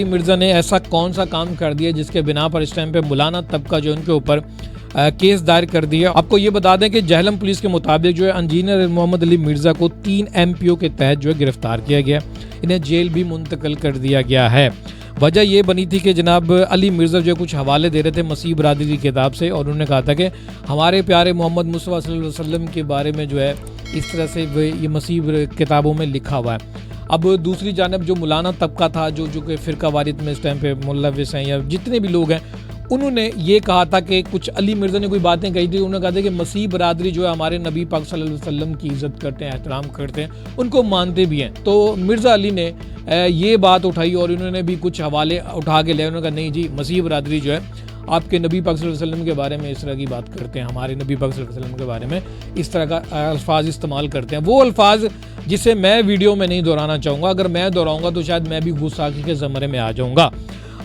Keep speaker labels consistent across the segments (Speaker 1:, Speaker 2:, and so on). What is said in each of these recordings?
Speaker 1: मिर्ज़ा ने ऐसा कौन सा काम कर दिया जिसके बिना पर इस टाइम पे मौलाना तबका जो उनके ऊपर केस दायर कर दिया। आपको ये बता दें कि जहलम पुलिस के मुताबिक जो है इंजीनियर मोहम्मद अली मिर्ज़ा को 3 MPO के तहत जो है गिरफ्तार किया गया, इन्हें जेल भी मुंतकिल कर दिया गया है। वजह ये बनी थी कि जनाब अली मिर्ज़ा जो कुछ हवाले दे रहे थे मसीह बरादरी की किताब से, और उन्होंने कहा था कि हमारे प्यारे मोहम्मद मुस्तफ़ा सल्लल्लाहु अलैहि वसल्लम के बारे में जो है इस तरह से ये मसीह किताबों में लिखा हुआ है। अब दूसरी जानब जो मौलाना तबका था जो कि फ़िरका वारियत में इस टाइम पे मुलव्विस हैं या जितने भी लोग हैं, उन्होंने ये कहा था कि कुछ अली मिर्ज़ा ने कोई बातें कही थी। उन्होंने कहा था कि मसीह बरादरी जो है हमारे नबी पाक सल्लल्लाहु अलैहि वसल्लम की इज़्ज़त करते हैं, एहतराम करते हैं, उनको मानते भी हैं। तो मिर्ज़ा अली ने ये बात उठाई और इन्होंने भी कुछ हवाले उठा के ले, उन्होंने कहा नहीं जी, मसीह बरादरी जो है आपके नबी पाक सल्लल्लाहु अलैहि वसल्लम के बारे में इस तरह की बात करते हैं, हमारे नबी पाक सल्लल्लाहु अलैहि वसल्लम के बारे में इस तरह का अल्फाज इस्तेमाल करते हैं। वो अल्फाज जिसे मैं वीडियो में नहीं दोहराना चाहूँगा, अगर मैं दोहराऊँगा तो शायद मैं भी गुस्ताखी के ज़मरे में आ जाऊँगा।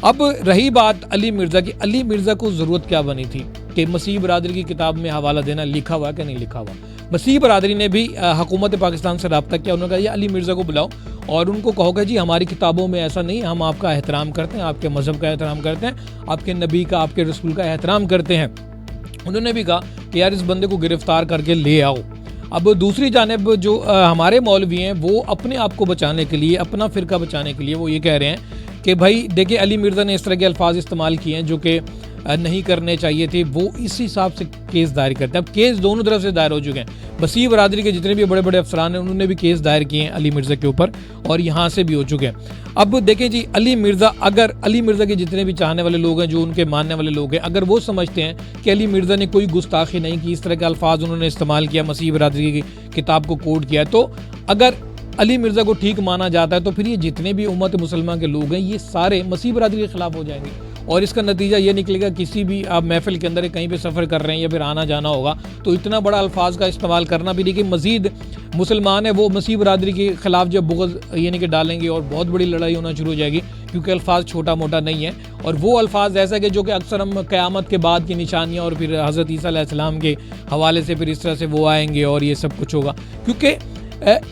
Speaker 1: अब रही बात अली मिर्ज़ा की, अली मिर्ज़ा को ज़रूरत क्या बनी थी कि मसीह बरादरी की किताब में हवाला देना, लिखा हुआ कि नहीं लिखा हुआ। मसीह बरादरी ने भी हुकूमत पाकिस्तान से रब्ता किया, उन्होंने कहा ये अली मिर्ज़ा को बुलाओ और उनको कहोगे जी हमारी किताबों में ऐसा नहीं, हम आपका एहतराम करते हैं, आपके मज़हब का एहतराम करते हैं, आपके नबी का, आपके रसूल का एहतराम करते हैं। उन्होंने भी कहा कि यार इस बंदे को गिरफ़्तार करके ले आओ। अब दूसरी जानिब जो हमारे मौलवी हैं वो अपने आप को बचाने के लिए, अपना फ़िरका बचाने के लिए वो ये कह रहे हैं कि भाई देखिए अली मिर्ज़ा ने इस तरह के अल्फाज इस्तेमाल किए हैं जो कि नहीं करने चाहिए थे, वो इस हिसाब से केस दायर करते हैं। अब केस दोनों तरफ से दायर हो चुके हैं। मसीह बरादरी के जितने भी बड़े बड़े अफसरान हैं उन्होंने भी केस दायर किए हैं अली मिर्ज़ा के ऊपर, और यहाँ से भी हो चुके हैं। अब देखें जी, अली मिर्ज़ा, अगर अली मिर्ज़ा के जितने भी चाहने वाले लोग हैं, जो उनके मानने वाले लोग हैं, अगर वो समझते हैं कि अली मिर्ज़ा ने कोई गुस्ताखी नहीं की, इस तरह के अल्फाज उन्होंने इस्तेमाल किया, मसीह बरादरी की किताब को कोट किया, तो अगर अली मिर्ज़ा को ठीक माना जाता है तो फिर ये जितने भी उम्मत मुसलमान के लोग हैं ये सारे मसीह बरादरी के ख़िलाफ़ हो जाएंगे, और इसका नतीजा ये निकलेगा किसी भी आप महफिल के अंदर कहीं पे सफ़र कर रहे हैं या फिर आना जाना होगा तो इतना बड़ा अल्फाज का इस्तेमाल करना भी नहीं कि मज़ीद मुसलमान है वो मसीह बरादरी के ख़िलाफ़ जब बुग़्ज़ यानी कि डालेंगे और बहुत बड़ी लड़ाई होना शुरू हो जाएगी, क्योंकि अल्फाज छोटा मोटा नहीं है। और वो अल्फाज ऐसा कि जो कि अक्सर हम क़यामत के बाद की निशानियाँ और फिर हज़रत ईसा अलैहिस्सलाम के हवाले से फिर इस तरह से वो आएंगे और ये सब कुछ होगा। क्योंकि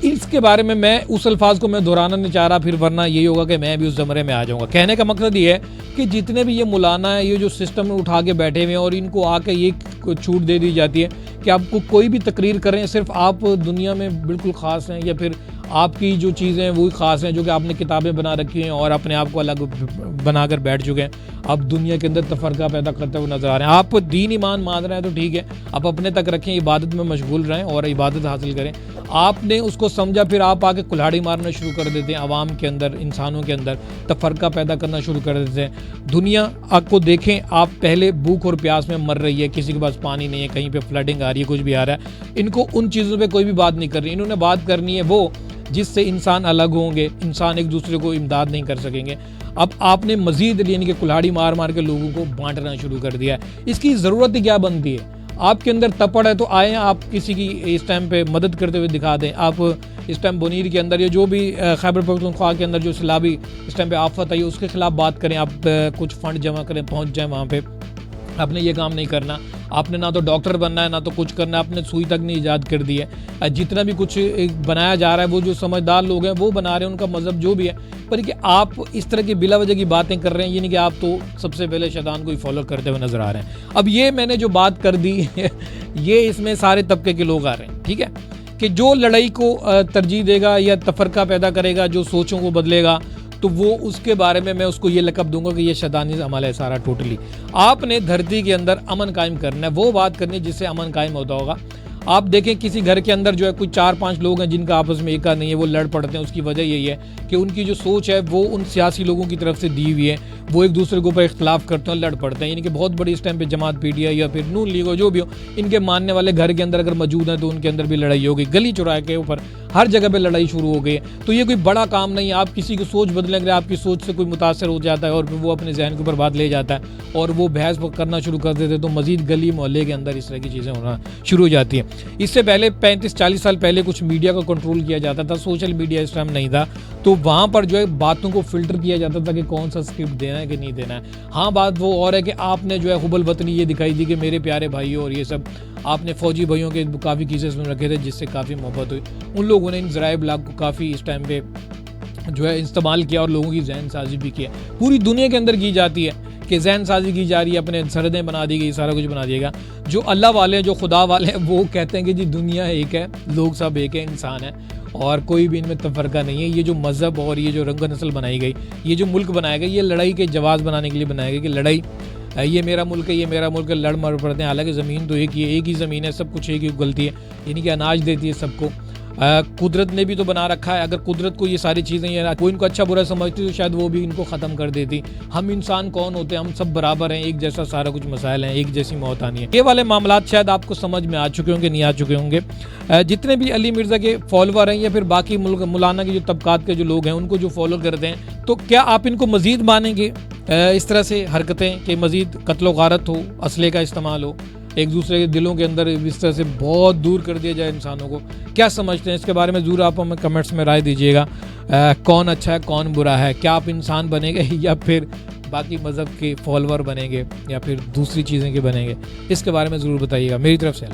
Speaker 1: इसके बारे में मैं उस अल्फाज को मैं दोहराना नहीं चाह रहा, फिर वरना यही होगा कि मैं भी उस ज़मरे में आ जाऊँगा। कहने का मकसद ये है कि जितने भी ये मौलाना है, ये जो सिस्टम में उठा के बैठे हुए हैं और इनको आके ये छूट दे दी जाती है कि आपको कोई भी तकरीर करें, सिर्फ आप दुनिया में बिल्कुल ख़ास हैं या फिर आपकी जो चीज़ें हैं वही ख़ास हैं, जो कि आपने किताबें बना रखी हैं और अपने आप को अलग बनाकर बैठ चुके हैं। आप दुनिया के अंदर तफरका पैदा करते हुए नजर आ रहे हैं। आप दीन ईमान मान रहे हैं तो ठीक है, आप अपने तक रखें, इबादत में मशगूल रहें और इबादत हासिल करें। आपने उसको समझा, फिर आप आके कुल्हाड़ी मारना शुरू कर देते हैं आवाम के अंदर, इंसानों के अंदर तफरका पैदा करना शुरू कर देते हैं। दुनिया आपको देखें, आप पहले भूख और प्यास में मर रही है, किसी के पास पानी नहीं है, कहीं पे फ्लडिंग आ रही है, कुछ भी आ रहा है, इनको उन चीज़ों पे कोई भी बात नहीं कर रही। इन्होंने बात करनी है वो जिससे इंसान अलग होंगे, इंसान एक दूसरे को इमदाद नहीं कर सकेंगे। अब आपने मजीद यानी कि कुल्हाड़ी मार मार के लोगों को बांटना शुरू कर दिया है। इसकी ज़रूरत क्या बनती है? आपके अंदर तपड़ है तो आए, आप किसी की इस टाइम पे मदद करते हुए दिखा दें। आप इस टाइम बुनीर के अंदर या जो भी खैबर पख्तूनख्वा के अंदर जो सैलाबी इस टाइम पे आफत आई उसके खिलाफ बात करें, आप कुछ फ़ंड जमा करें, पहुँच जाएँ वहाँ पे। आपने ये काम नहीं करना, आपने ना तो डॉक्टर बनना है ना तो कुछ करना है, आपने सुई तक नहीं ईजाद कर दी है। जितना भी कुछ बनाया जा रहा है वो जो समझदार लोग हैं वो बना रहे हैं, उनका मज़हब जो भी है, पर कि आप इस तरह की बिला वजह की बातें कर रहे हैं, यानी कि आप तो सबसे पहले शैतान को ही फॉलो करते हुए नज़र आ रहे हैं। अब ये मैंने जो बात कर दी ये इसमें सारे तबके के लोग आ रहे हैं, ठीक है, कि जो लड़ाई को तरजीह देगा या तफरका पैदा करेगा, जो सोचों को बदलेगा, तो वो उसके बारे में मैं उसको ये लक़ब दूंगा कि ये शैतानी अमल है सारा टोटली। आपने धरती के अंदर अमन कायम करना है, वो बात करनी है जिससे अमन कायम होता होगा। आप देखें किसी घर के अंदर जो है कोई 4-5 लोग हैं जिनका आपस में एका नहीं है, वो लड़ पड़ते हैं। उसकी वजह यही है कि उनकी जो सोच है वो उन सियासी लोगों की तरफ से दी हुई है, वो एक दूसरे के ऊपर इख्तलाफ करते हैं, लड़ पड़ते हैं। यानी कि बहुत बड़ी इस टाइम पे जमात पीटीआई या फिर नून लीग हो, जो भी हो, इनके मानने वाले घर के अंदर अगर मौजूद हैं तो उनके अंदर भी लड़ाई हो गई, गली चौराहे के ऊपर हर जगह पे लड़ाई शुरू हो गई है। तो ये कोई बड़ा काम नहीं है। आप किसी की सोच बदलेंगे, आपकी सोच से कोई मुतासर हो जाता है और फिर वो अपने जहन के ऊपर बात ले जाता है और वो बहस करना शुरू कर देते हैं, तो मजीद गली मोहल्ले के अंदर इस तरह की चीज़ें होना शुरू हो जाती हैं। इससे पहले 35-40 साल पहले कुछ मीडिया को कंट्रोल किया जाता था, सोशल मीडिया इस टाइम नहीं था, तो वहाँ पर जो है बातों को फिल्टर किया जाता था कि कौन सा स्क्रिप्ट देना है कि नहीं देना है। हाँ, बात वो और है कि आपने जो है हुबल वतनी ये दिखाई दी कि मेरे प्यारे भाइयों, और ये सब आपने फ़ौजी भाइयों के काफ़ी केसेस में रखे थे जिससे काफ़ी मोहब्बत हुई। उन लोगों ने इन ज़राए ब्लॉग को काफ़ी इस टाइम पे जो है इस्तेमाल किया और लोगों की जहन साजी भी किया। पूरी दुनिया के अंदर की जाती है कि जहन साजी की जा रही है, अपने सरहदें बना दी गई, सारा कुछ बना दिएगा। जो अल्लाह वाले हैं, जो खुदा वाले हैं, वो कहते हैं कि जी दुनिया एक है, लोग सब एक है, इंसान है और कोई भी इनमें तफरका नहीं है। ये जो मज़हब और ये जो रंग नस्ल बनाई गई, ये जो मुल्क बनाया गया, ये लड़ाई के जवाब बनाने के लिए बनाया गया कि लड़ाई, ये मेरा मुल्क है, ये मेरा मुल्क है, लड़ मर पड़ते हैं। हालांकि ज़मीन तो एक ही है, एक ही ज़मीन है, सब कुछ एक ही उगलती है, यानी कि अनाज देती है सबको। कुदरत ने भी तो बना रखा है। अगर कुदरत को ये सारी चीज़ें ये कोई इनको अच्छा बुरा समझती तो शायद वो भी इनको ख़त्म कर देती। हम इंसान कौन होते हैं, हम सब बराबर हैं, एक जैसा सारा कुछ मसाइल हैं, एक जैसी मौत आनी है। ये वाले मामलात शायद आपको समझ में आ चुके होंगे, नहीं आ चुके होंगे। जितने भी अली मिर्ज़ा के फॉलोवर हैं या फिर बाकी मौलाना के जो तबकात के जो लोग हैं उनको जो फॉलो करते हैं, तो क्या आप इनको मज़ीद मानेंगे इस तरह से हरकतें कि मज़ीद कत्लो गारत हो, असले का इस्तेमाल हो, एक दूसरे के दिलों के अंदर इस तरह से बहुत दूर कर दिया जाए इंसानों को? क्या समझते हैं इसके बारे में? ज़रूर आप हमें कमेंट्स में राय दीजिएगा। कौन अच्छा है, कौन बुरा है? क्या आप इंसान बनेंगे या फिर बाकी मज़हब के फॉलोअर बनेंगे या फिर दूसरी चीज़ें के बनेंगे? इसके बारे में ज़रूर बताइएगा। मेरी तरफ से